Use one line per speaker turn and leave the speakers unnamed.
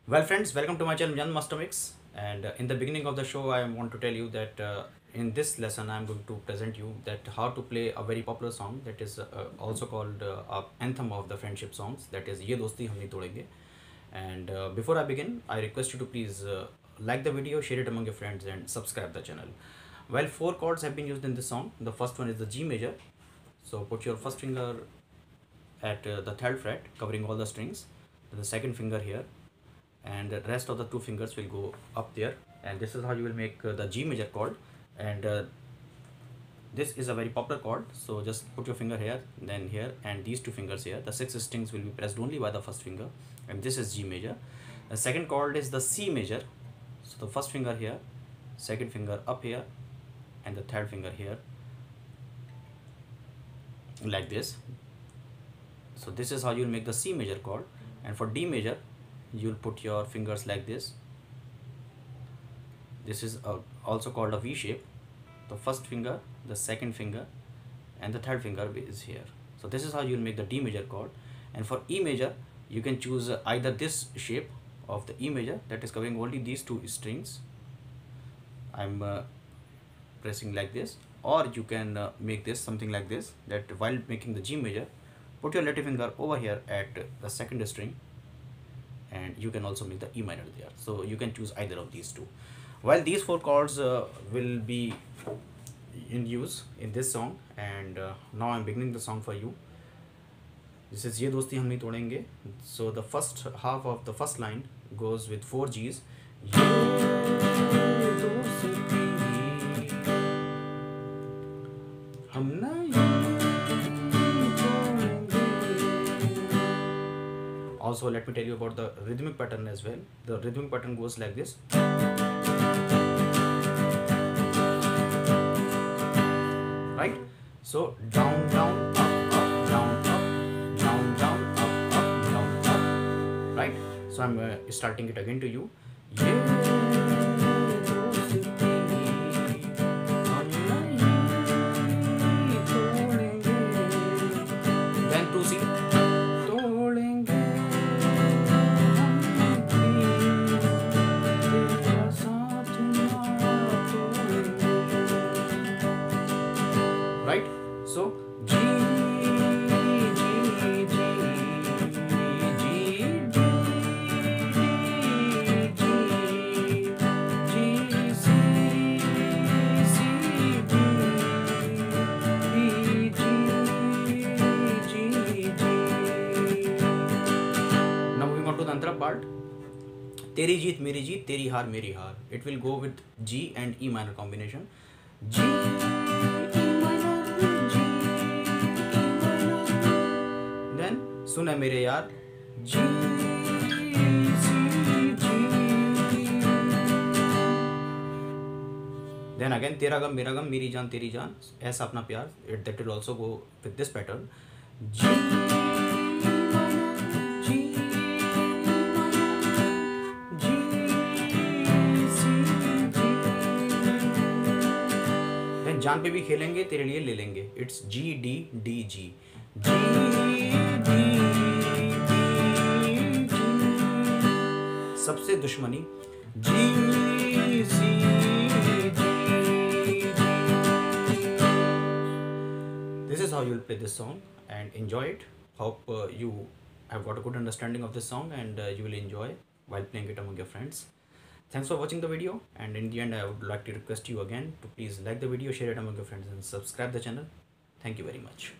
Well, friends, welcome to my channel Jan Master Mix. And in the beginning of the show, I want to tell you that in this lesson, I'm going to present you that how to play a very popular song that is also called anthem of the friendship songs. That is Ye Dosti Nahin Todenge. And before I begin, I request you to please like the video, share it among your friends, and subscribe the channel. Well, four chords have been used in this song. The first one is the G major. So put your first finger at the third fret, covering all the strings. Then the second finger here, and the rest of the two fingers will go up there, and this is how you will make the G major chord. And this is a very popular chord, so just put your finger here, then here, and these two fingers here. The six strings will be pressed only by the first finger, and this is G major. The second chord is the C major, so the first finger here, second finger up here, and the third finger here, like this. So this is how you'll make the C major chord. And for D major, you'll put your fingers like this. This is also called a V shape. The first finger, the second finger, and the third finger is here. So this is how you'll make the D major chord. And for E major, you can choose either this shape of the E major, that is covering only these two strings. I'm pressing like this, or you can make this something like this, that while making the G major, put your little finger over here at the second string, and you can also make the E minor there. So you can choose either of these two. While these four chords will be in use in this song, and now I'm beginning the song for you. This is Ye Dosti Hum Nahin Todenge. So the first half of the first line goes with 4 G's. Ye dosti hum nahin todenge. Also, let me tell you about the rhythmic pattern as well. The rhythmic pattern goes like this. Right? So down, down, up, up, down, up, down, down, up, up, down, up. Right? So I'm starting it again to you. Ye dosti hum nahin todenge. Then 2C. Right? So G, G, G, G, D, D, G, G, C, C, D, D, G, G. Now moving on to the Antara part. Teri jeet meri jeet, teri haar meri haar. It will go with G and E minor combination. G, E minor, G, E minor. Then Suna mere yaar, G, C, G. Then again Tera gam mera gam, meri jaan teri jaan, aisa apna pyar. That will also go with this pattern. G, जान पे भी खेलेंगे, तेरे लिए ले लेंगे. It's G D D G, G D D G. सबसे दुश्मनी G C G G. This is how you'll play this song and enjoy it. Hope you have got a good understanding of this song, and you will enjoy while playing it among your friends. Thanks for watching the video, and in the end I would like to request you again to please like the video, share it among your friends, and subscribe the channel. Thank you very much.